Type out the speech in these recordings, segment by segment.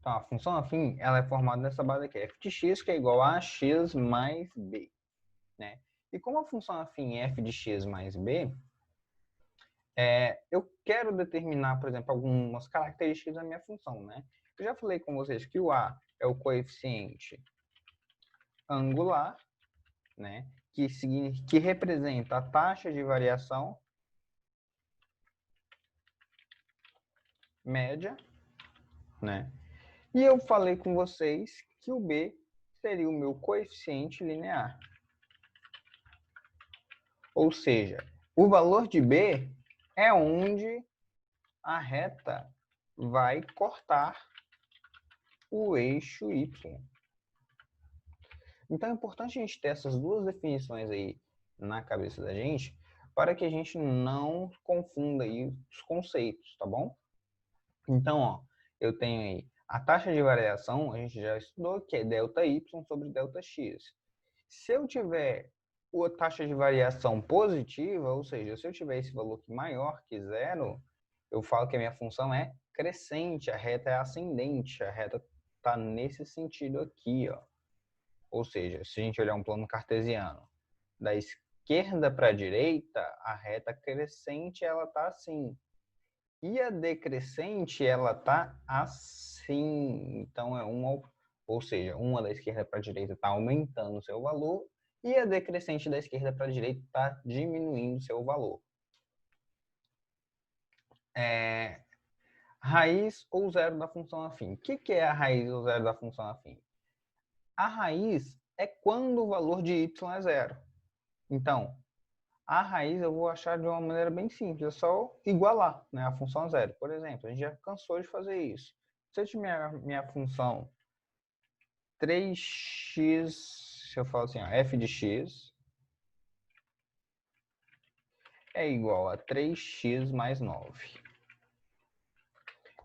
Então, a função afim, ela é formada nessa base aqui, f de x, que é igual a x mais b, né? E como a função afim é f de x mais b, eu quero determinar, por exemplo, algumas características da minha função, né? Eu já falei com vocês que o a é o coeficiente angular, né? Que representa a taxa de variação média, né? E eu falei com vocês que o b seria o meu coeficiente linear. Ou seja, o valor de b é onde a reta vai cortar o eixo y. Então é importante a gente ter essas duas definições aí na cabeça da gente para que a gente não confunda aí os conceitos, tá bom? Então, ó, eu tenho aí a taxa de variação, a gente já estudou, que é ΔY sobre ΔX. Se eu tiver a taxa de variação positiva, ou seja, se eu tiver esse valor aqui maior que zero, eu falo que a minha função é crescente, a reta é ascendente, a reta está nesse sentido aqui, ó. Ou seja, se a gente olhar um plano cartesiano, da esquerda para a direita, a reta crescente ela está assim. E a decrescente ela está assim. Então é uma, ou seja, uma da esquerda para a direita está aumentando o seu valor e a decrescente da esquerda para a direita está diminuindo o seu valor. Raiz ou zero da função afim. O que é a raiz ou zero da função afim? A raiz é quando o valor de y é zero. Então, a raiz eu vou achar de uma maneira bem simples, é só igualar, né, a função zero. Por exemplo, a gente já cansou de fazer isso. Se eu tiver minha função 3x, se eu falo assim, ó, f de x é igual a 3x mais 9.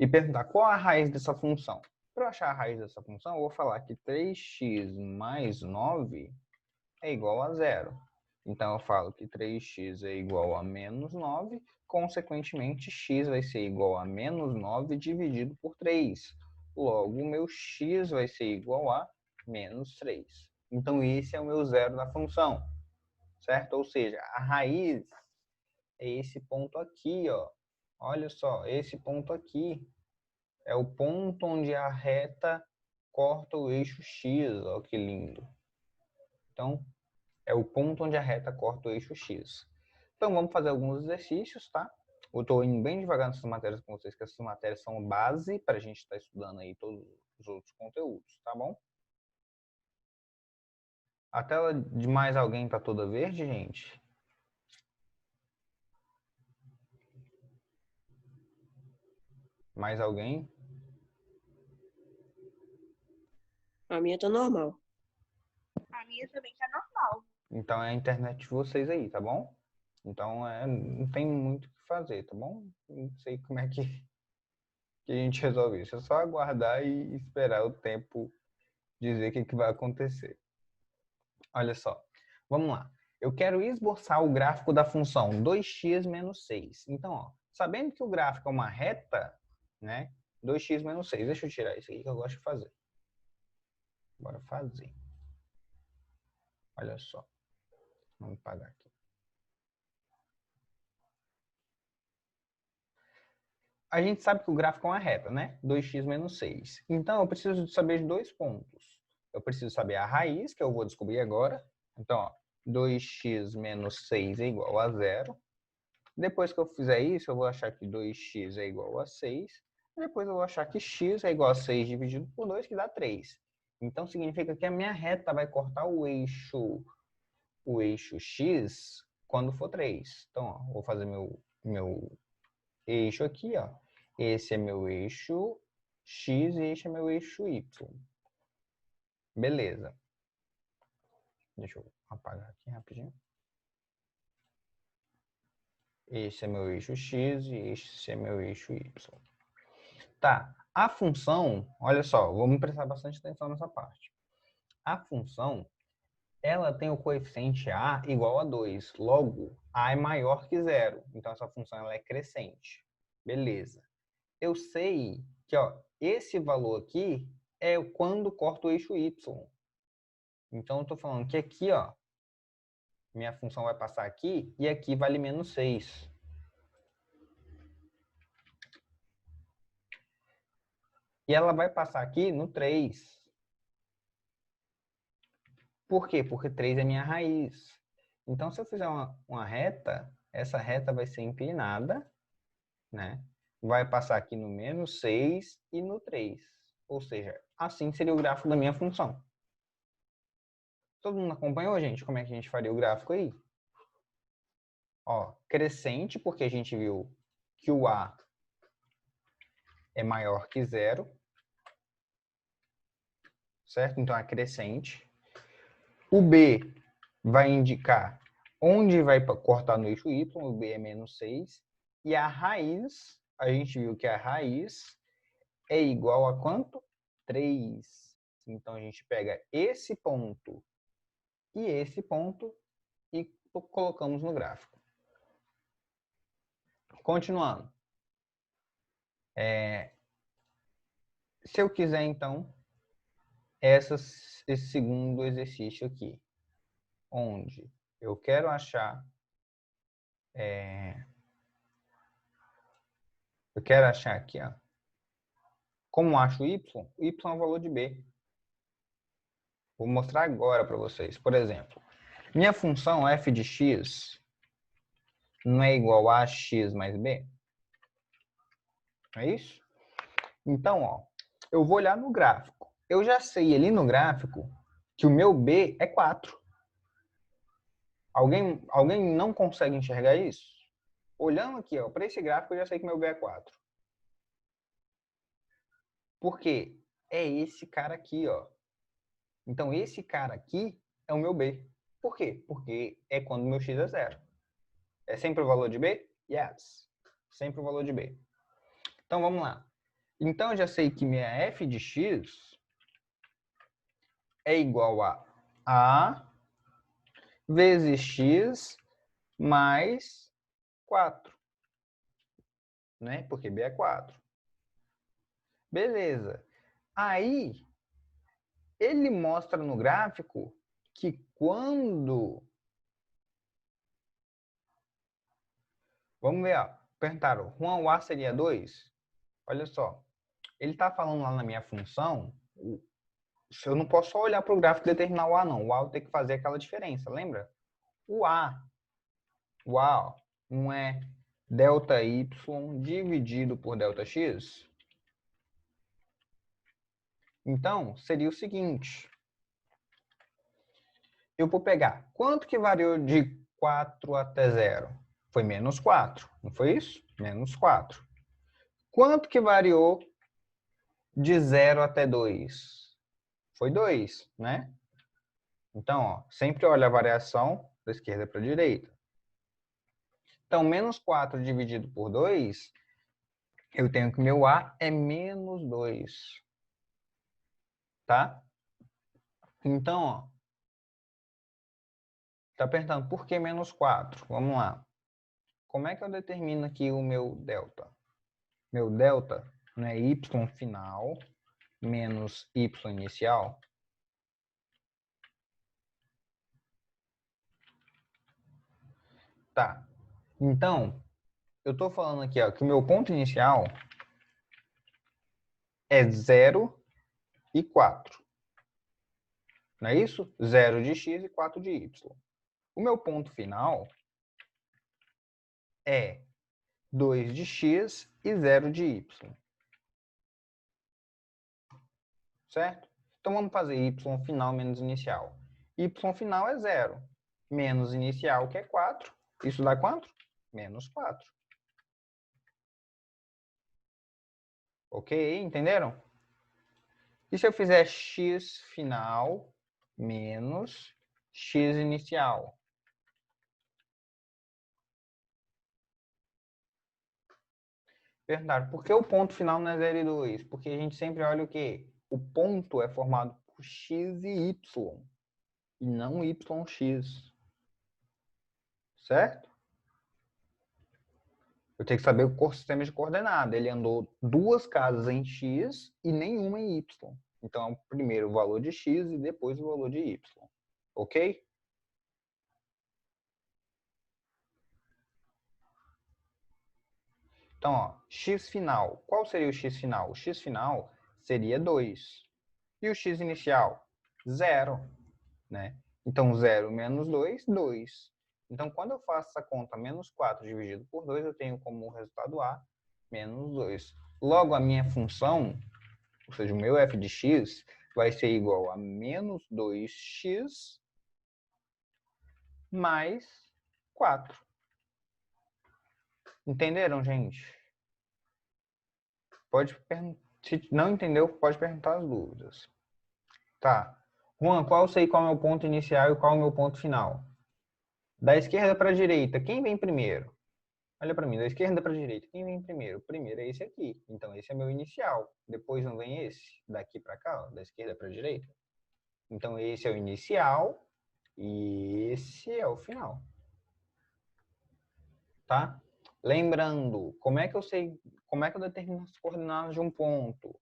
E perguntar qual a raiz dessa função. Para eu achar a raiz dessa função, eu vou falar que 3x mais 9 é igual a zero. Então, eu falo que 3x é igual a menos 9, consequentemente, x vai ser igual a menos 9 dividido por 3. Logo, o meu x vai ser igual a menos 3. Então, esse é o meu zero da função, certo? Ou seja, a raiz é esse ponto aqui, ó. Olha só, esse ponto aqui é o ponto onde a reta corta o eixo x, ó, que lindo. Então, é o ponto onde a reta corta o eixo x. Então, vamos fazer alguns exercícios, tá? Eu estou indo bem devagar nessas matérias com vocês, que essas matérias são base para a gente estar estudando aí todos os outros conteúdos, tá bom? A tela de mais alguém tá toda verde, gente? Mais alguém? A minha tá normal. A minha também tá normal. Então é a internet de vocês aí, tá bom? Então não tem muito o que fazer, tá bom? Não sei como é que a gente resolve isso. É só aguardar e esperar o tempo dizer o que vai acontecer. Olha só, vamos lá. Eu quero esboçar o gráfico da função 2x menos 6. Então, ó, sabendo que o gráfico é uma reta, né? 2x menos 6. Deixa eu tirar isso aqui que eu gosto de fazer. Bora fazer. Olha só. Vamos pagar aqui. A gente sabe que o gráfico é uma reta, né? 2x menos 6. Então, eu preciso saber de dois pontos. Eu preciso saber a raiz, que eu vou descobrir agora. Então, ó, 2x menos 6 é igual a 0. Depois que eu fizer isso, eu vou achar que 2x é igual a 6. Depois eu vou achar que x é igual a 6 dividido por 2, que dá 3. Então, significa que a minha reta vai cortar o eixo x quando for 3. Então, ó, vou fazer meu eixo aqui, ó. Esse é meu eixo x e esse é meu eixo y. Beleza. Deixa eu apagar aqui rapidinho. Esse é meu eixo x e esse é meu eixo y. Tá, a função, olha só, vamos prestar bastante atenção nessa parte. A função, ela tem o coeficiente a igual a 2. Logo, a é maior que zero. Então, essa função ela é crescente. Beleza. Eu sei que, ó, esse valor aqui é quando corta o eixo y. Então, eu estou falando que aqui, ó, minha função vai passar aqui e aqui vale menos 6. E ela vai passar aqui no 3. Por quê? Porque 3 é minha raiz. Então, se eu fizer uma reta, essa reta vai ser inclinada, né? Vai passar aqui no menos 6 e no 3. Ou seja, assim seria o gráfico da minha função. Todo mundo acompanhou, gente? Como é que a gente faria o gráfico aí? Ó, crescente, porque a gente viu que o A é maior que 0. Certo? Então, é crescente. O B vai indicar onde vai cortar no eixo Y. O B é menos 6. E a raiz, a gente viu que a raiz é igual a quanto? 3. Então, a gente pega esse ponto e colocamos no gráfico. Continuando. Se eu quiser, então, esse segundo exercício aqui, onde eu quero achar aqui, ó, como acho y? Y é o valor de b. Vou mostrar agora para vocês. Por exemplo, minha função f de x não é igual a x mais b? É isso? Então, ó, eu vou olhar no gráfico. Eu já sei ali no gráfico que o meu b é 4. Alguém não consegue enxergar isso? Olhando aqui, ó, para esse gráfico, eu já sei que meu b é 4. Por quê? É esse cara aqui, ó. Então, esse cara aqui é o meu b. Por quê? Porque é quando meu x é 0. É sempre o valor de b? Yes. Sempre o valor de b. Então, vamos lá. Então, eu já sei que minha f de x é igual a vezes x mais 4. Né? Porque b é 4. Beleza. Aí, ele mostra no gráfico que quando... Vamos ver, ó. Perguntaram, Juan, o A seria 2? Olha só. Ele está falando lá na minha função, eu não posso só olhar para o gráfico e determinar o A, não. O A eu tenho que fazer aquela diferença, lembra? O A ó, não é delta y dividido por delta x? Então, seria o seguinte. Eu vou pegar, quanto que variou de 4 até 0? Foi menos 4, não foi isso? Menos 4. Quanto que variou de 0 até 2? Foi 2, né? Então, ó, sempre olha a variação da esquerda para a direita. Então, menos 4 dividido por 2, eu tenho que meu A é menos 2. Tá? Então, ó, tá perguntando por que menos 4? Vamos lá. Como é que eu determino aqui o meu delta? Meu delta não é y final menos y inicial? Tá. Então, eu estou falando aqui ó, que o meu ponto inicial é 0 e 4. Não é isso? 0 de x e 4 de y. O meu ponto final é 2 de x e 0 de y. Certo? Então, vamos fazer y final menos inicial. Y final é 0. Menos inicial, que é 4. Isso dá quanto? Menos 4. Ok? Entenderam? E se eu fizer x final menos x inicial? Perguntaram, por que o ponto final não é 0 e 2? Porque a gente sempre olha o quê? O ponto é formado por x e y, e não yx. Certo? Eu tenho que saber o sistema de coordenada. Ele andou 2 casas em x e nenhuma em y. Então, primeiro o valor de x e depois o valor de y. Ok? Então, ó, x final. Qual seria o x final? O x final seria 2. E o x inicial? 0. Né? Então, 0 menos 2, 2. Então, quando eu faço essa conta, menos 4 dividido por 2, eu tenho como resultado A, menos 2. Logo, a minha função, ou seja, o meu f de x, vai ser igual a menos 2x mais 4. Entenderam, gente? Se não entendeu, pode perguntar as dúvidas. Tá. Juan, qual sei qual é o meu ponto inicial e qual é o meu ponto final? Da esquerda para a direita, quem vem primeiro? Olha para mim, da esquerda para a direita, quem vem primeiro? O primeiro é esse aqui. Então, esse é meu inicial. Depois não vem esse? Daqui para cá, ó, da esquerda para a direita. Então, esse é o inicial e esse é o final. Tá? Lembrando, como é que eu determino as coordenadas de um ponto?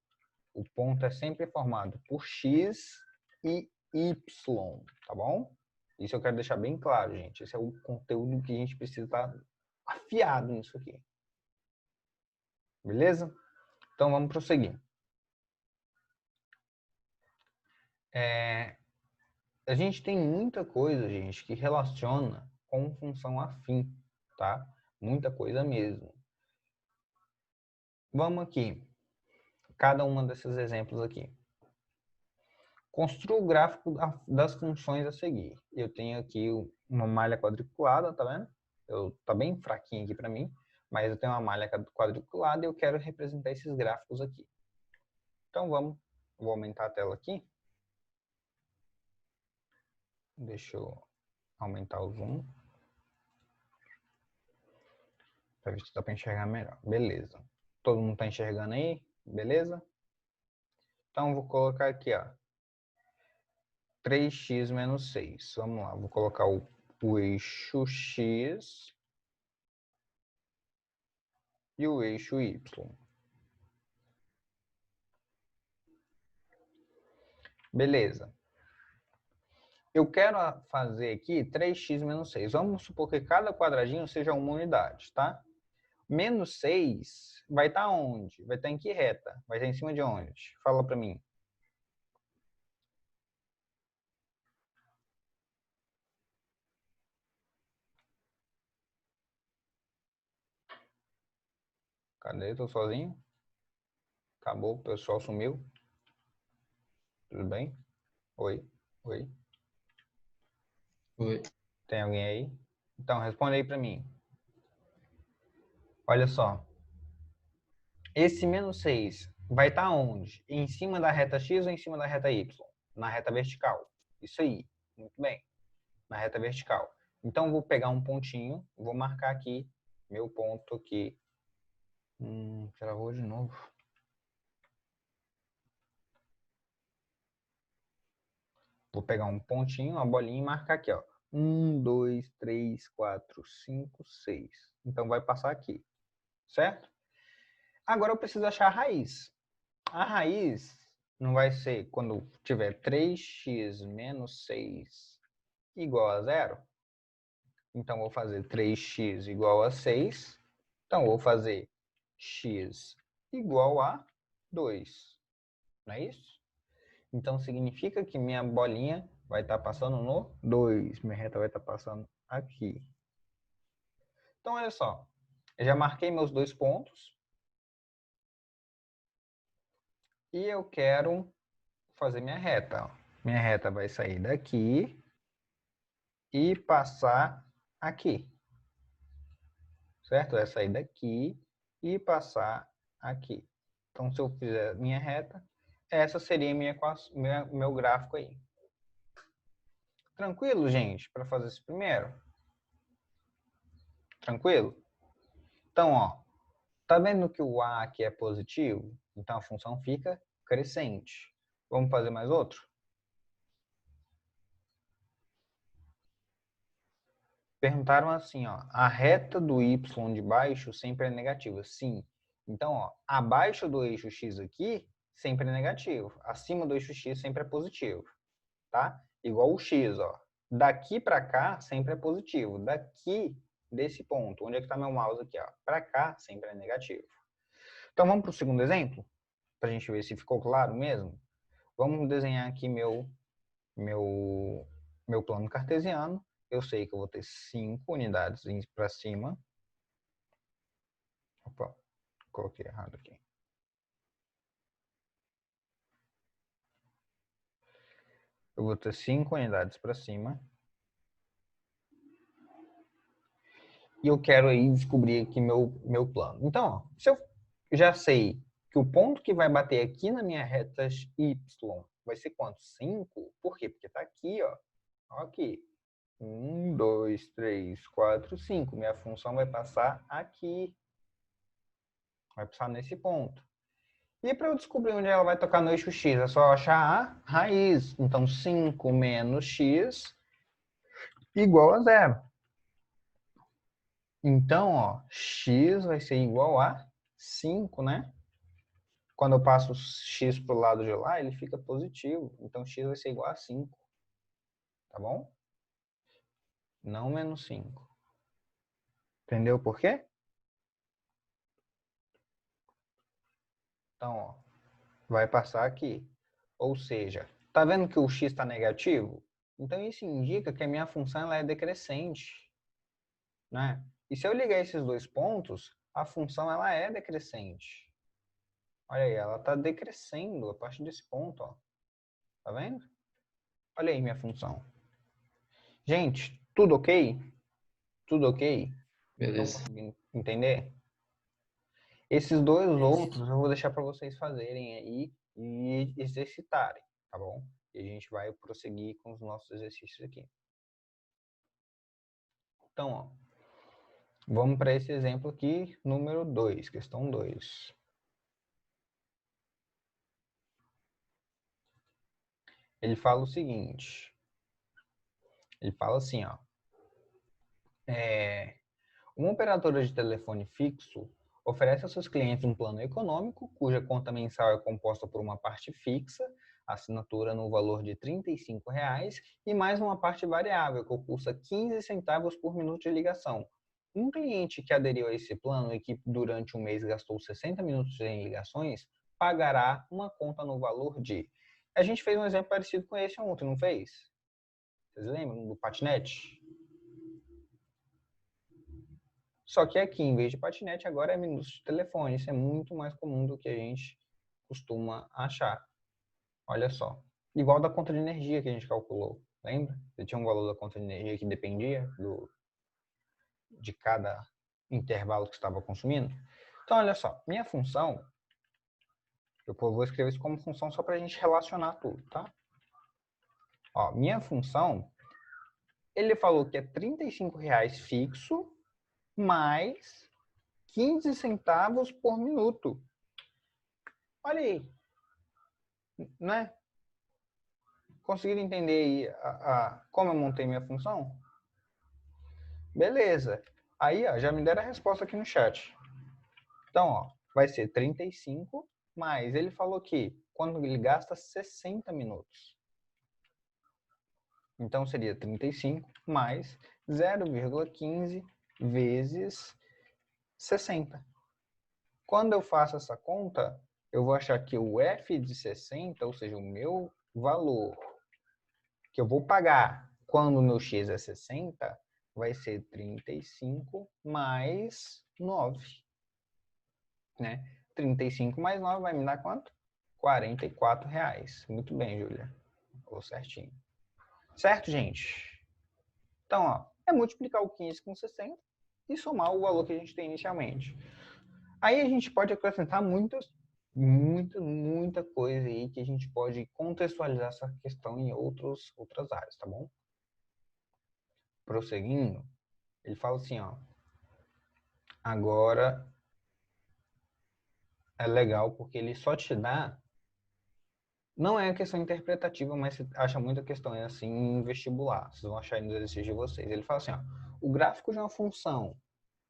O ponto é sempre formado por x e y, tá bom? Isso eu quero deixar bem claro, gente. Esse é o conteúdo que a gente precisa estar afiado nisso aqui. Beleza? Então, vamos prosseguir. A gente tem muita coisa, gente, que relaciona com função afim, tá? Muita coisa mesmo. Vamos aqui. Cada um desses exemplos aqui. Construa o gráfico das funções a seguir. Eu tenho aqui uma malha quadriculada, tá vendo? Tá bem fraquinho aqui para mim, mas eu tenho uma malha quadriculada e eu quero representar esses gráficos aqui. Então vou aumentar a tela aqui. Deixa eu aumentar o zoom. Para ver se dá para enxergar melhor. Beleza. Todo mundo está enxergando aí? Beleza? Então vou colocar aqui, ó. 3x menos 6. Vamos lá, vou colocar o eixo x e o eixo y. Beleza. Eu quero fazer aqui 3x menos 6. Vamos supor que cada quadradinho seja uma unidade, tá? Menos 6 vai estar onde? Vai estar em que reta? Vai estar em cima de onde? Fala para mim. Cadê? Tô sozinho? Acabou, o pessoal sumiu. Tudo bem? Oi? Oi? Oi. Tem alguém aí? Então, responde aí para mim. Olha só. Esse menos 6 vai estar onde? Em cima da reta x ou em cima da reta y? Na reta vertical. Isso aí. Muito bem. Na reta vertical. Então, vou pegar um pontinho, vou marcar aqui, meu ponto aqui. Travou de novo. Vou pegar um pontinho, uma bolinha e marcar aqui, ó. 1, 2, 3, 4, 5, 6. Então, vai passar aqui. Certo? Agora, eu preciso achar a raiz. A raiz não vai ser quando tiver 3x menos 6 igual a 0? Então, vou fazer 3x igual a 6. Então, vou fazer x igual a 2. Não é isso? Então, significa que minha bolinha vai estar passando no 2. Minha reta vai estar passando aqui. Então, olha só. Eu já marquei meus 2 pontos. E eu quero fazer minha reta. Minha reta vai sair daqui e passar aqui. Certo? Vai sair daqui e passar aqui. Então, se eu fizer minha reta, essa seria meu gráfico aí. Tranquilo, gente, para fazer isso primeiro? Tranquilo? Então, ó, tá vendo que o A aqui é positivo? Então, a função fica crescente. Vamos fazer mais outro? Perguntaram assim, ó, a reta do y de baixo sempre é negativa. Sim. Então, ó, abaixo do eixo x aqui, sempre é negativo. Acima do eixo x sempre é positivo, tá? Igual o x, ó. Daqui para cá sempre é positivo. Daqui, desse ponto, onde é que está meu mouse aqui, ó, para cá sempre é negativo. Então, vamos para o segundo exemplo, para a gente ver se ficou claro mesmo. Vamos desenhar aqui meu plano cartesiano. Eu sei que eu vou ter 5 unidades para cima. Opa, coloquei errado aqui. Eu vou ter 5 unidades para cima. E eu quero aí descobrir aqui meu plano. Então, ó, se eu já sei que o ponto que vai bater aqui na minha reta y vai ser quanto? 5? Por quê? Porque está aqui, ó. Aqui. 1, 2, 3, 4, 5. Minha função vai passar aqui. Vai passar nesse ponto. E para eu descobrir onde ela vai tocar no eixo x, é só achar a raiz. Então, 5 menos x igual a 0. Então, ó, x vai ser igual a 5, né? Quando eu passo x para o lado de lá, ele fica positivo. Então, x vai ser igual a 5. Tá bom? Não menos 5. Entendeu por quê? Então, ó, vai passar aqui. Ou seja, tá vendo que o x está negativo? Então, isso indica que a minha função ela é decrescente, né? E se eu ligar esses dois pontos, a função ela é decrescente. Olha aí, ela está decrescendo a partir desse ponto, ó. Tá vendo? Olha aí minha função. Gente, tudo ok? Tudo ok? Estão Beleza. conseguindo entender? Esses dois outros eu vou deixar para vocês fazerem aí e exercitarem, tá bom? E a gente vai prosseguir com os nossos exercícios aqui. Então, ó, vamos para esse exemplo aqui, número 2, questão 2. Ele fala o seguinte. Ele fala assim, ó. Uma operadora de telefone fixo oferece aos seus clientes um plano econômico, cuja conta mensal é composta por uma parte fixa, assinatura no valor de R$ 35,00, e mais uma parte variável, que custa 15 centavos por minuto de ligação. Um cliente que aderiu a esse plano e que durante um mês gastou 60 minutos em ligações, pagará uma conta no valor de... A gente fez um exemplo parecido com esse ontem, não fez? Vocês lembram do patinete? Só que aqui, em vez de patinete, agora é minutos de telefone. Isso é muito mais comum do que a gente costuma achar. Olha só. Igual da conta de energia que a gente calculou. Lembra? Você tinha um valor da conta de energia que dependia de cada intervalo que estava consumindo. Então, olha só. Minha função, eu vou escrever isso como função só para a gente relacionar tudo, tá? Ó, minha função, ele falou que é R$ 35,00 fixo, mais 15 centavos por minuto. Olha aí. Né? Conseguiram entender aí como eu montei minha função? Beleza. Aí, ó, já me deram a resposta aqui no chat. Então, ó, vai ser 35 mais. Ele falou que quando ele gasta 60 minutos. Então, seria 35 mais 0,15 vezes 60. Quando eu faço essa conta, eu vou achar que o f de 60, ou seja, o meu valor que eu vou pagar quando o meu x é 60, vai ser 35 mais 9. Né? 35 mais 9 vai me dar quanto? R$44,00. Muito bem, Júlia. Falou certinho. Certo, gente? Então, ó, é multiplicar o 15 com 60 e somar o valor que a gente tem inicialmente. Aí a gente pode acrescentar muita coisa aí que a gente pode contextualizar essa questão em outras áreas, tá bom? Prosseguindo, ele fala assim, ó. Agora é legal porque ele só te dá... Não é questão interpretativa, mas você acha muita questão assim em vestibular. Vocês vão achar aí nos exercícios de vocês. Ele fala assim, ó. O gráfico de uma função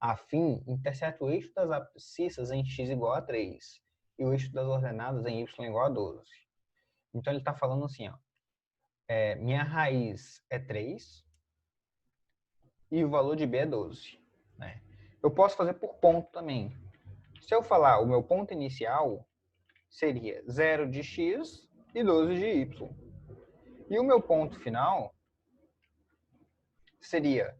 afim intercepta o eixo das abscissas em x igual a 3 e o eixo das ordenadas em y igual a 12. Então, ele está falando assim, ó, minha raiz é 3 e o valor de b é 12. Né? Eu posso fazer por ponto também. Se eu falar o meu ponto inicial, seria 0 de x e 12 de y. E o meu ponto final seria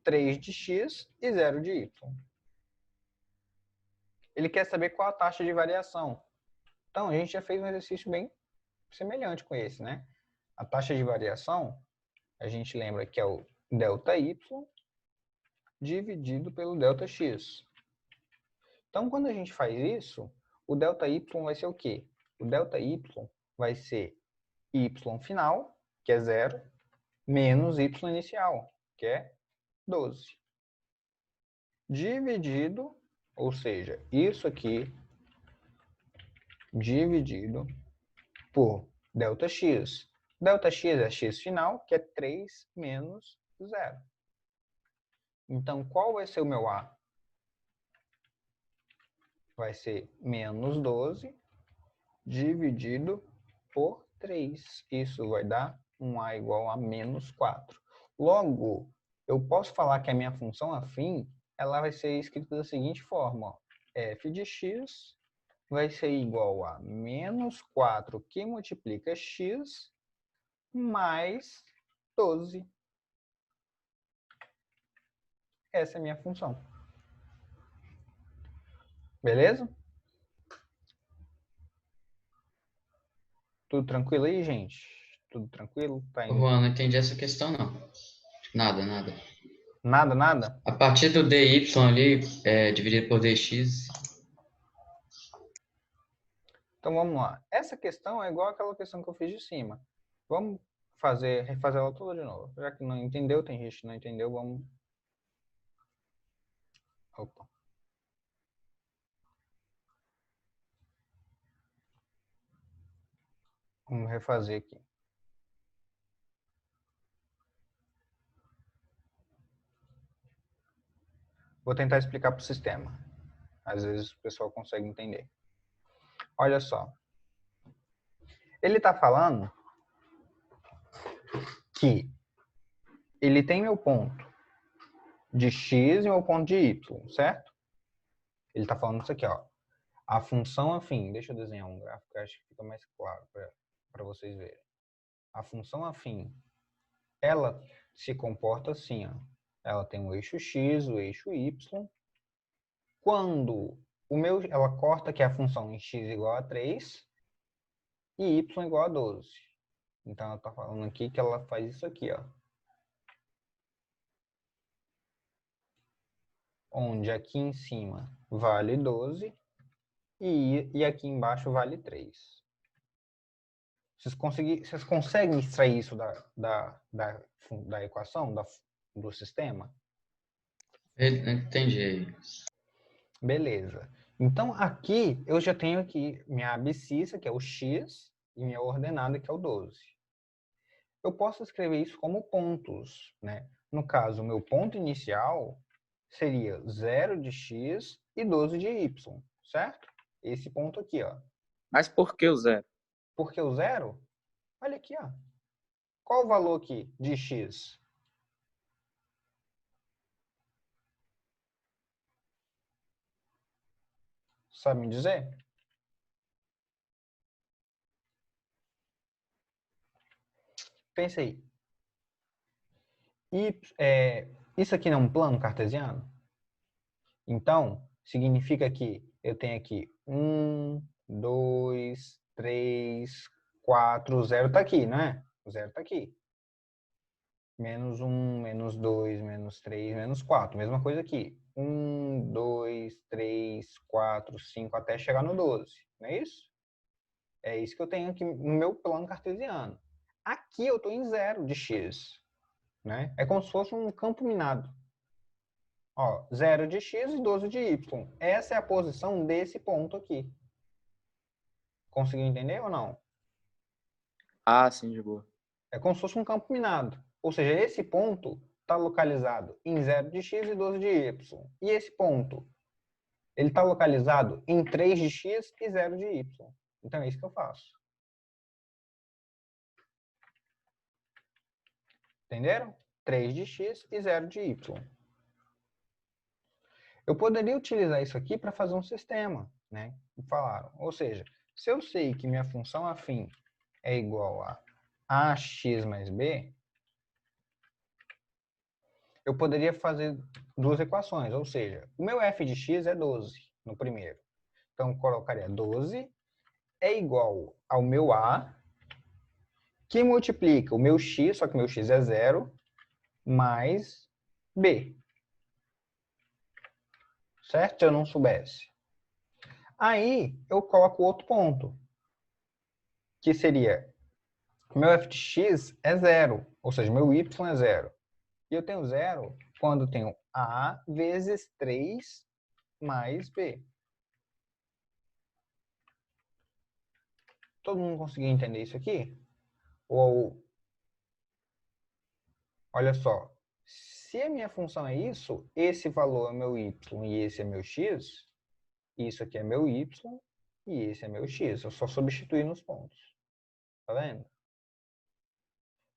3 de x e 0 de y. Ele quer saber qual a taxa de variação. Então, a gente já fez um exercício bem semelhante com esse, né? A taxa de variação, a gente lembra que é o ΔY dividido pelo ΔX. Então, quando a gente faz isso, o ΔY vai ser o quê? O ΔY vai ser y final, que é 0, menos y inicial, que é 12. Dividido, ou seja, isso aqui dividido por ΔX. ΔX é x final, que é 3 menos 0. Então, qual vai ser o meu A? Vai ser menos 12 dividido por 3. Isso vai dar um A igual a menos 4. Logo, eu posso falar que a minha função afim, ela vai ser escrita da seguinte forma. Ó. F de x vai ser igual a menos 4 que multiplica x mais 12. Essa é a minha função. Beleza? Tudo tranquilo aí, gente? Tudo tranquilo? Tá indo... Juan, não entendi essa questão, não. Nada, nada. Nada, nada? A partir do dy ali, dividido por dx, Então vamos lá. Essa questão é igual àquela questão que eu fiz de cima. Vamos refazer ela toda de novo. Já que não entendeu, tem gente que não entendeu, vamos... Opa. Vamos refazer aqui. Vou tentar explicar para o sistema. Às vezes o pessoal consegue entender. Olha só. Ele está falando que ele tem meu ponto de x e meu ponto de y, certo? Ele está falando isso aqui, ó. A função afim, deixa eu desenhar um gráfico que acho que fica mais claro para vocês verem. A função afim, ela se comporta assim, ó. Ela tem o eixo x, o eixo y. Quando ela corta que a função em x igual a 3 e y igual a 12. Então, ela está falando aqui que ela faz isso aqui, ó. Onde aqui em cima vale 12 e aqui embaixo vale 3. Vocês conseguem extrair isso da equação, do sistema? entendi. Beleza. Então, aqui eu já tenho aqui minha abscissa, que é o x, e minha ordenada, que é o 12. Eu posso escrever isso como pontos, né? No caso, o meu ponto inicial seria 0 de x e 12 de y, certo? Esse ponto aqui, ó. Mas por que o 0? Porque o 0, olha aqui, ó. Qual o valor aqui de x? Sabe me dizer? Pensa aí. Isso aqui não é um plano cartesiano? Então, significa que eu tenho aqui 1, 2, 3, 4, o 0 está aqui, não é? O 0 está aqui. Menos 1, menos 2, menos 3, menos 4. Mesma coisa aqui. 1, 2, 3, 4, 5, até chegar no 12. Não é isso? É isso que eu tenho aqui no meu plano cartesiano. Aqui eu estou em 0 de x. Né? É como se fosse um campo minado. Ó, 0 de x e 12 de y. Essa é a posição desse ponto aqui. Conseguiu entender ou não? Ah, sim, de boa. É como se fosse um campo minado. Ou seja, esse ponto está localizado em 0 de x e 12 de y. E esse ponto, ele está localizado em 3 de x e 0 de y. Então, é isso que eu faço. Entenderam? 3 de x e 0 de y. Eu poderia utilizar isso aqui para fazer um sistema, né? Falaram. Ou seja, se eu sei que minha função afim é igual a ax mais b, eu poderia fazer duas equações. Ou seja, o meu f de x é 12 no primeiro. Então, eu colocaria 12 é igual ao meu a, que multiplica o meu x, só que o meu x é 0, mais b. Certo? Se eu não soubesse. Aí, eu coloco outro ponto, que seria, meu f de x é 0, ou seja, meu y é 0. E eu tenho 0 quando eu tenho a vezes 3 mais b. Todo mundo conseguiu entender isso aqui? Ou, olha só, se a minha função é isso, esse valor é meu y e esse é meu x, isso aqui é meu y e esse é meu x. Eu só substituir nos pontos. Tá vendo?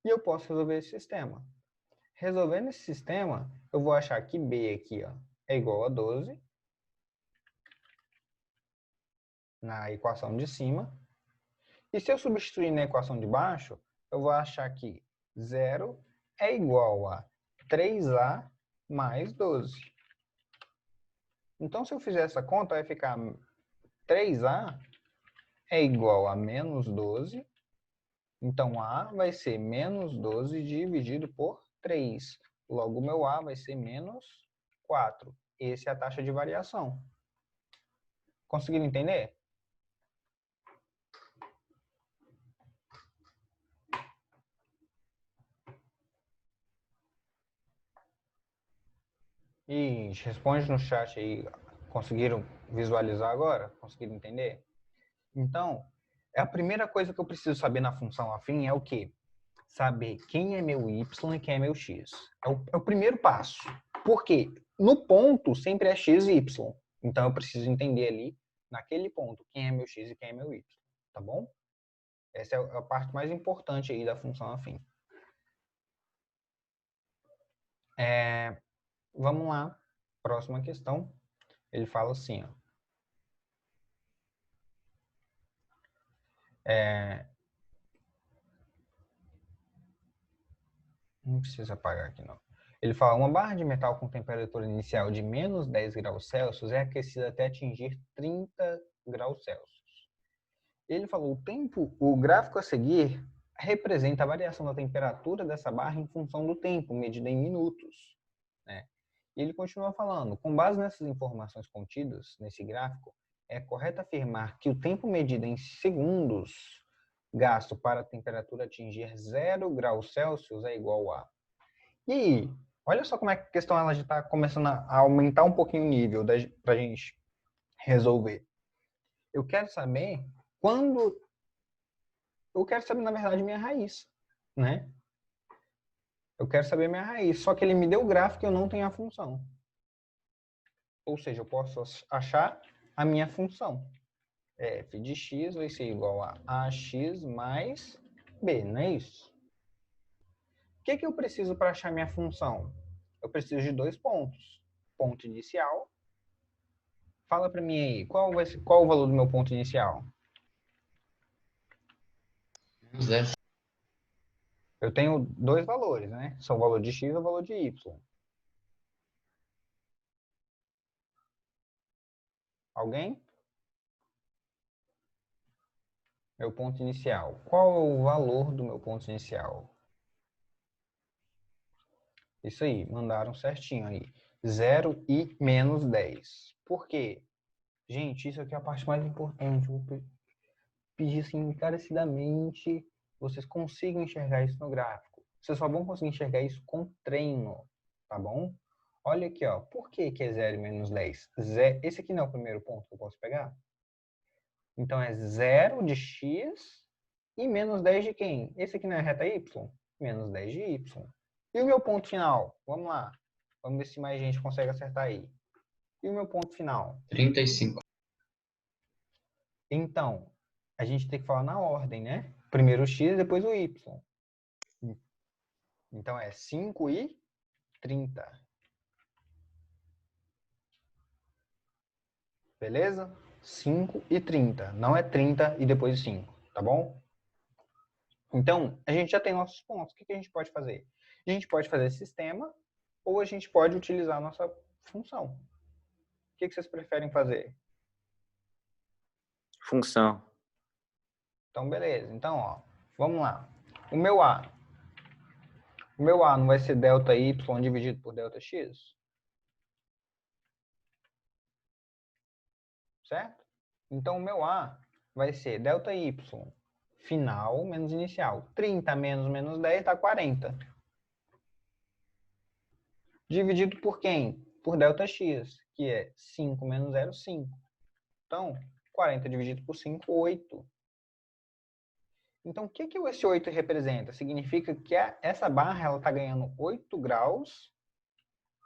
E eu posso resolver esse sistema. Resolvendo esse sistema, eu vou achar que b aqui, ó, é igual a 12 na equação de cima. E se eu substituir na equação de baixo, eu vou achar que 0 é igual a 3a mais 12. Então, se eu fizer essa conta, vai ficar 3a é igual a menos 12. Então, a vai ser menos 12 dividido por 3. Logo, o meu a vai ser menos 4. Essa é a taxa de variação. Conseguiram entender? E responde no chat aí. Conseguiram visualizar agora? Conseguiram entender? Então, a primeira coisa que eu preciso saber na função afim é o quê? Saber quem é meu y e quem é meu x. É o primeiro passo. Por quê? No ponto sempre é x e y. Então eu preciso entender ali, naquele ponto, quem é meu x e quem é meu y. Tá bom? Essa é a parte mais importante aí da função afim. Vamos lá. Próxima questão. Ele fala assim, ó. Não precisa apagar aqui, não. Ele fala, uma barra de metal com temperatura inicial de menos 10 graus Celsius é aquecida até atingir 30 graus Celsius. Ele falou, o gráfico a seguir representa a variação da temperatura dessa barra em função do tempo, medida em minutos. Né? E ele continua falando, com base nessas informações contidas nesse gráfico, é correto afirmar que o tempo medido em segundos gasto para a temperatura atingir 0 graus Celsius é igual a... E aí, olha só como é que a questão ela já está começando a aumentar um pouquinho o nível para a gente resolver. Eu quero saber quando... Eu quero saber, na verdade, minha raiz, né? Eu quero saber minha raiz, só que ele me deu o gráfico e eu não tenho a função. Ou seja, eu posso achar a minha função. F de x vai ser igual a ax mais b, não é isso? O que eu preciso para achar minha função? Eu preciso de 2 pontos. Ponto inicial. Fala para mim aí, qual o valor do meu ponto inicial? 0. Eu tenho 2 valores, né? São o valor de x e o valor de y. Alguém? Meu ponto inicial. Qual é o valor do meu ponto inicial? Isso aí, mandaram certinho aí. 0 e menos 10. Por quê? Gente, isso aqui é a parte mais importante. Eu vou pedir assim, encarecidamente, vocês consigam enxergar isso no gráfico. Vocês só vão conseguir enxergar isso com treino, tá bom? Olha aqui, ó. Por que é 0 e menos 10? Esse aqui não é o primeiro ponto que eu posso pegar? Então, é 0 de x e menos 10 de quem? Esse aqui não é a reta y? Menos 10 de y. E o meu ponto final? Vamos lá. Vamos ver se mais gente consegue acertar aí. E o meu ponto final? 35. Então, a gente tem que falar na ordem, né? Primeiro o x, depois o y. Então, é 5 e 30. Beleza? 5 e 30. Não é 30 e depois 5, tá bom? Então, a gente já tem nossos pontos. O que a gente pode fazer? A gente pode fazer sistema ou a gente pode utilizar a nossa função. O que vocês preferem fazer? Função. Então, beleza. Então, ó, vamos lá. O meu A não vai ser delta y dividido por delta x? Certo? Então, o meu A vai ser delta y final menos inicial. 30 menos 10 dá 40. Dividido por quem? Por delta x, que é 5 menos 0, 5. Então, 40 dividido por 5, 8. Então, o que esse 8 representa? Significa que essa barra está ganhando 8 graus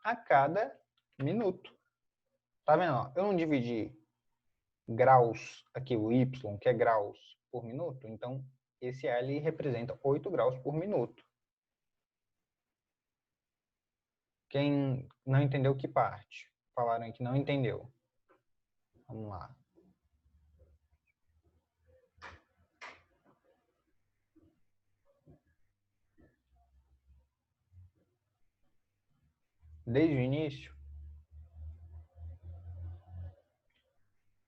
a cada minuto. Tá vendo? Ó? Eu não dividi graus, aqui o y, que é graus por minuto, então esse L representa 8 graus por minuto. Quem não entendeu, que parte? Falaram aí que não entendeu. Vamos lá. Desde o início.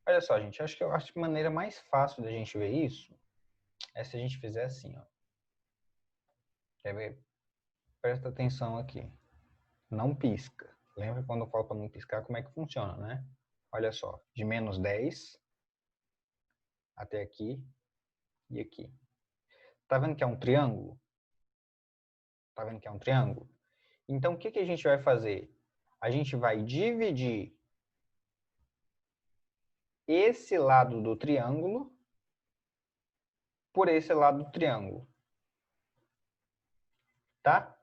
Olha só, gente, acho que a maneira mais fácil da gente ver isso é se a gente fizer assim, ó. Quer ver? Presta atenção aqui. Não pisca. Lembra quando eu falo para não piscar, como é que funciona, né? Olha só, de menos 10 até aqui e aqui. Tá vendo que é um triângulo? Tá vendo que é um triângulo? Então, o que a gente vai fazer? A gente vai dividir esse lado do triângulo por esse lado do triângulo. Tá?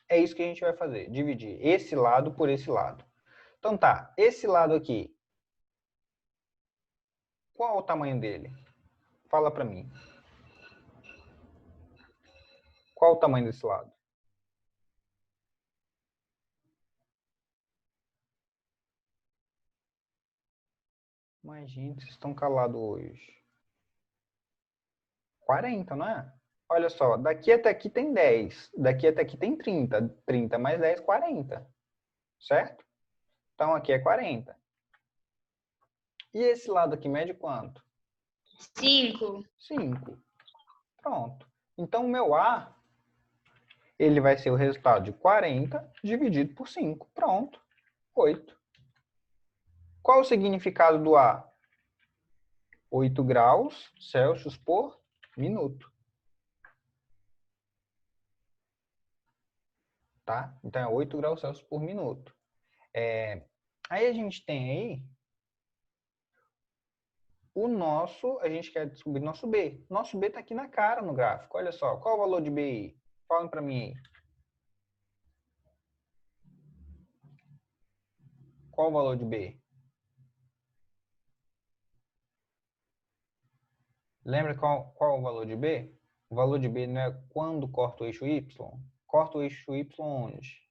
É isso que a gente vai fazer. Dividir esse lado por esse lado. Então tá, esse lado aqui. Qual é o tamanho dele? Fala pra mim. Qual o tamanho desse lado? Mas, gente, vocês estão calados hoje. 40, não é? Olha só, daqui até aqui tem 10. Daqui até aqui tem 30. 30 mais 10, 40. Certo? Então, aqui é 40. E esse lado aqui mede quanto? 5. 5. Pronto. Então, o meu A, ele vai ser o resultado de 40 dividido por 5. Pronto. 8. Qual o significado do A? 8 graus Celsius por minuto. Tá? Então, é 8 graus Celsius por minuto. Aí a gente tem aí o nosso, a gente quer descobrir nosso B. Nosso B está aqui na cara no gráfico. Olha só, qual o valor de B aí? Falem para mim aí. Qual o valor de B? Lembra qual o valor de B? O valor de B não é quando corta o eixo Y? Corta o eixo Y onde?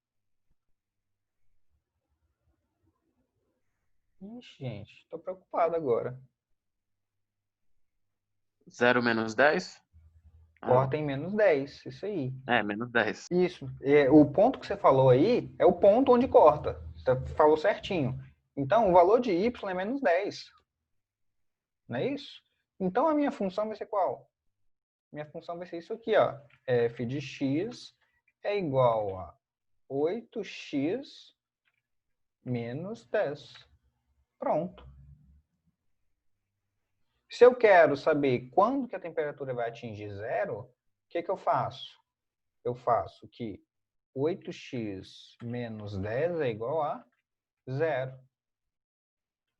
Ixi, gente, estou preocupado agora. 0 menos 10? Corta em menos 10, isso aí. É, menos 10. Isso. O ponto que você falou aí é o ponto onde corta. Você falou certinho. Então, o valor de y é menos 10. Não é isso? Então, a minha função vai ser qual? Minha função vai ser isso aqui, ó. F de x é igual a 8x menos 10. Pronto. Se eu quero saber quando que a temperatura vai atingir zero, o que eu faço? Eu faço que 8x menos 10 é igual a 0.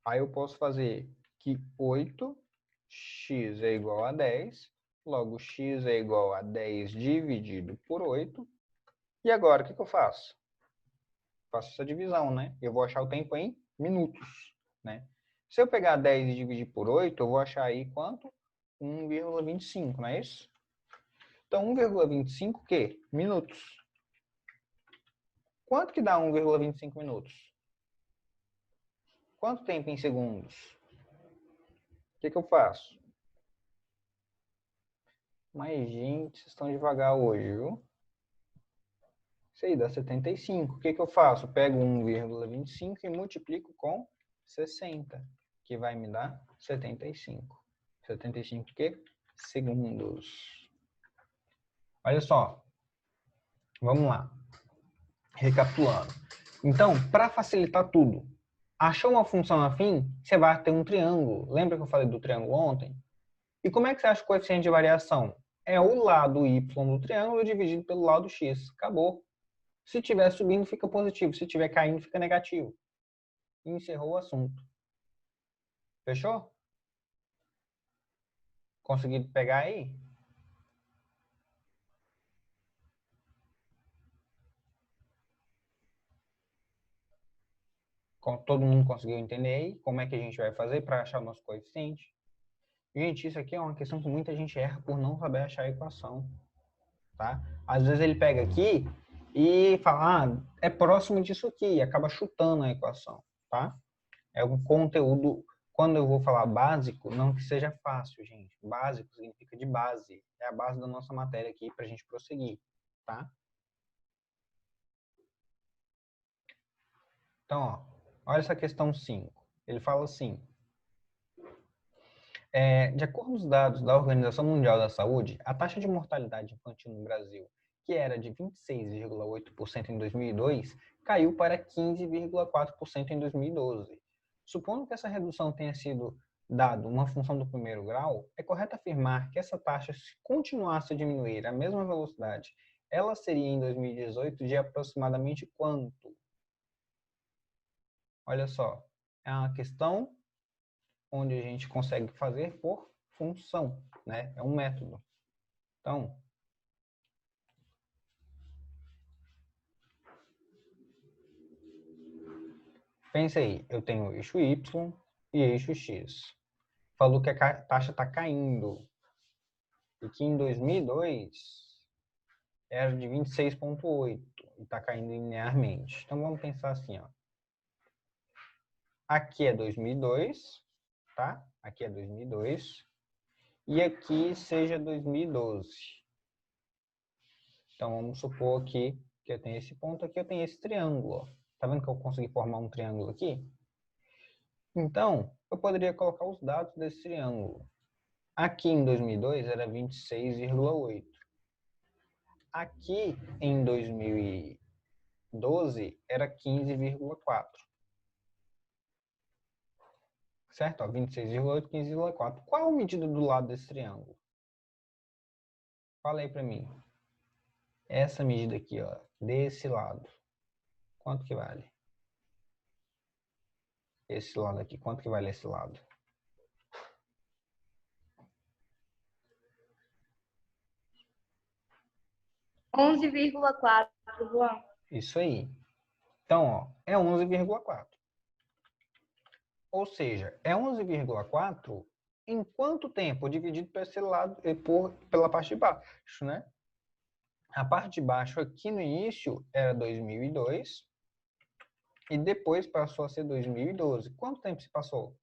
Aí eu posso fazer que 8x é igual a 10 Logo, x é igual a 10 dividido por 8. E agora, o que eu faço? Faço essa divisão, né? Eu vou achar o tempo em minutos, né? Se eu pegar 10 e dividir por 8, eu vou achar aí quanto? 1,25, não é isso? Então, 1,25 o quê? Minutos. Quanto que dá 1,25 minutos? Quanto tempo em segundos? O que eu faço? Mas, gente, vocês estão devagar hoje, viu? Isso aí dá 75. O que eu faço? Eu pego 1,25 e multiplico com 60, que vai me dar 75. 75 o quê? Segundos. Olha só. Vamos lá. Recapitulando. Então, para facilitar tudo, achou uma função afim, você vai ter um triângulo. Lembra que eu falei do triângulo ontem? E como é que você acha o coeficiente de variação? É o lado y do triângulo dividido pelo lado x. Acabou. Se estiver subindo, fica positivo. Se estiver caindo, fica negativo. E encerrou o assunto. Fechou? Conseguiu pegar aí? Todo mundo conseguiu entender aí? Como é que a gente vai fazer para achar o nosso coeficiente? Gente, isso aqui é uma questão que muita gente erra por não saber achar a equação. Tá? Às vezes ele pega aqui e fala, é próximo disso aqui, e acaba chutando a equação. Tá? É um conteúdo, quando eu vou falar básico, não que seja fácil, gente. Básico significa de base. É a base da nossa matéria aqui para a gente prosseguir. Tá? Então, ó, olha essa questão 5. Ele fala assim, de acordo com os dados da Organização Mundial da Saúde, a taxa de mortalidade infantil no Brasil, que era de 26,8% em 2002, caiu para 15,4% em 2012. Supondo que essa redução tenha sido dado uma função do primeiro grau, é correto afirmar que essa taxa, se continuasse a diminuir à mesma velocidade, ela seria em 2018 de aproximadamente quanto? Olha só, é uma questão onde a gente consegue fazer por função, né? É um método. Então, pensa aí, eu tenho eixo Y e eixo X. Falou que a taxa está caindo e que em 2002 era de 26,8 e está caindo linearmente. Então, vamos pensar assim, ó. Aqui é 2002, tá? Aqui é 2002 e aqui seja 2012. Então, vamos supor aqui que eu tenho esse ponto aqui, eu tenho esse triângulo. Ó. Tá vendo que eu consegui formar um triângulo aqui? Então, eu poderia colocar os dados desse triângulo. Aqui em 2002 era 26,8. Aqui em 2012 era 15,4. Certo? 26,8, 15,4. Qual a medida do lado desse triângulo? Fala aí para mim. Essa medida aqui, ó, desse lado. Quanto que vale? Esse lado aqui, quanto que vale esse lado? (11,4), João. Isso aí. Então, ó, é 11,4. Ou seja, é 11,4 em quanto tempo? Dividido por esse lado, pela parte de baixo, né? A parte de baixo aqui no início era 2002 e depois passou a ser 2012. Quanto tempo se passou?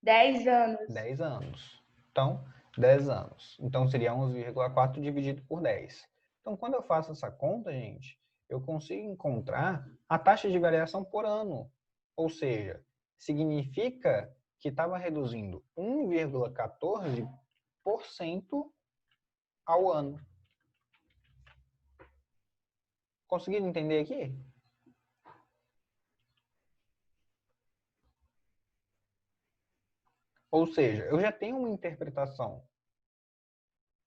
10 anos. 10 anos. Então, 10 anos. Então, seria 11,4 dividido por 10. Então, quando eu faço essa conta, gente, eu consigo encontrar a taxa de variação por ano. Ou seja, significa que estava reduzindo 1,14% ao ano. Conseguiram entender aqui? Ou seja, eu já tenho uma interpretação,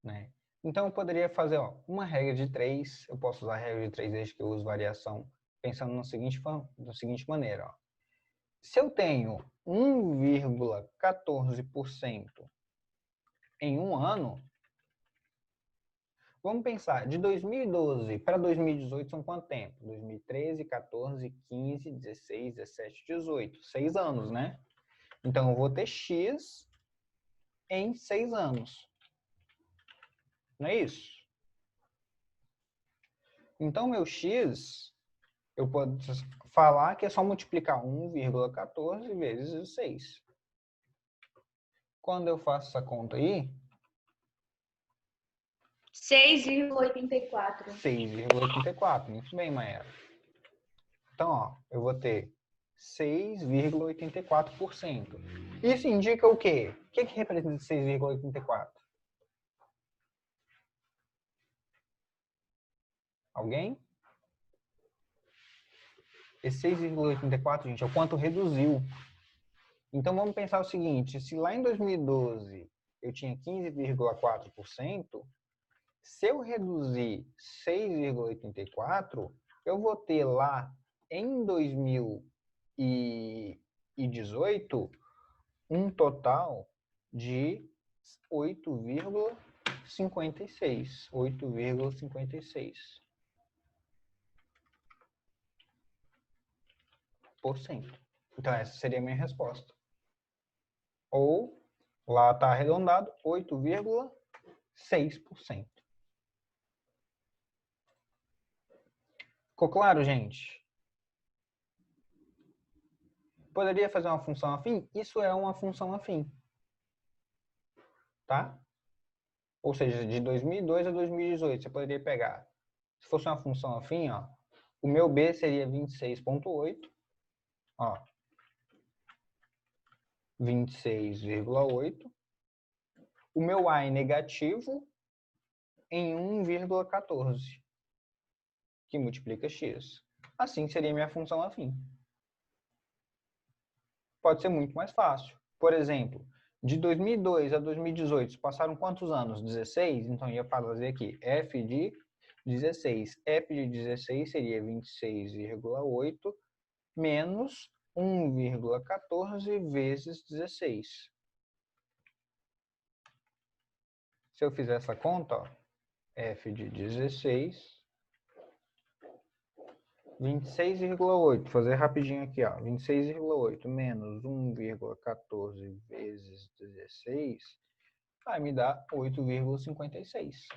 né? Então, eu poderia fazer uma regra de 3. Eu posso usar a regra de 3 desde que eu uso variação, pensando da seguinte maneira. Ó. Se eu tenho 1,14% em um ano, vamos pensar, de 2012 para 2018 são quanto tempo? 2013, 14, 15, 16, 17, 18. 6 anos, né? Então, eu vou ter X em 6 anos. Não é isso? Então, meu X, eu posso falar que é só multiplicar 1,14 vezes 6. Quando eu faço essa conta aí, 6,84. 6,84. Muito bem, Maera. Então, ó, eu vou ter 6,84%. Isso indica o quê? O que representa 6,84? Alguém? Esse 6,84, gente, é o quanto reduziu. Então, vamos pensar o seguinte. Se lá em 2012 eu tinha 15,4%, se eu reduzir 6,84, eu vou ter lá em 2018 um total de 8,56. 8,56%. Então, essa seria a minha resposta. Ou, lá está arredondado, 8,6%. Ficou claro, gente? Poderia fazer uma função afim? Isso é uma função afim. Tá? Ou seja, de 2002 a 2018, você poderia pegar. Se fosse uma função afim, ó, o meu B seria 26,8. Ó, 26,8. O meu A é negativo em 1,14, que multiplica x. Assim seria minha função afim. Pode ser muito mais fácil. Por exemplo, de 2002 a 2018, passaram quantos anos? 16? Então, eu ia fazer aqui f de 16. f de 16 seria 26,8 menos 1,14 vezes 16. Se eu fizer essa conta, ó, f de 16, 26,8. Fazer rapidinho aqui, ó. 26,8 menos 1,14 vezes 16 vai me dar 8,56.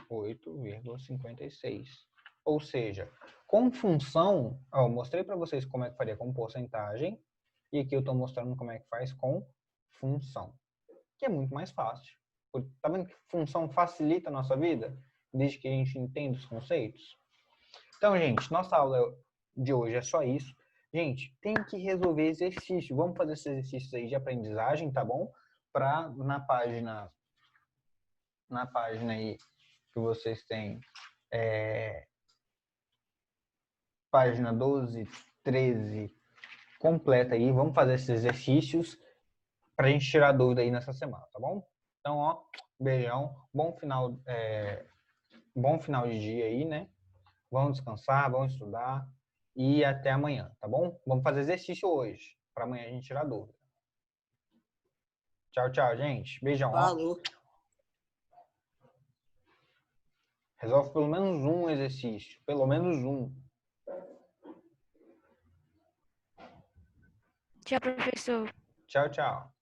8,56. Ou seja, com função, ó, eu mostrei para vocês como é que faria com porcentagem, e aqui eu estou mostrando como é que faz com função, que é muito mais fácil. Tá vendo que função facilita a nossa vida, desde que a gente entenda os conceitos? Então, gente, nossa aula de hoje é só isso. Gente, tem que resolver exercício. Vamos fazer esses exercícios aí de aprendizagem, tá bom? Para na página aí que vocês têm, página 12, 13, completa aí. Vamos fazer esses exercícios para a gente tirar dúvida aí nessa semana, tá bom? Então, ó, beijão, bom final de dia aí, né? Vamos descansar, vamos estudar e até amanhã, tá bom? Vamos fazer exercício hoje, para amanhã a gente tirar dúvida. Tchau, tchau, gente. Beijão. Falou. Resolve pelo menos um exercício. Pelo menos um. Tchau, professor. Tchau, tchau.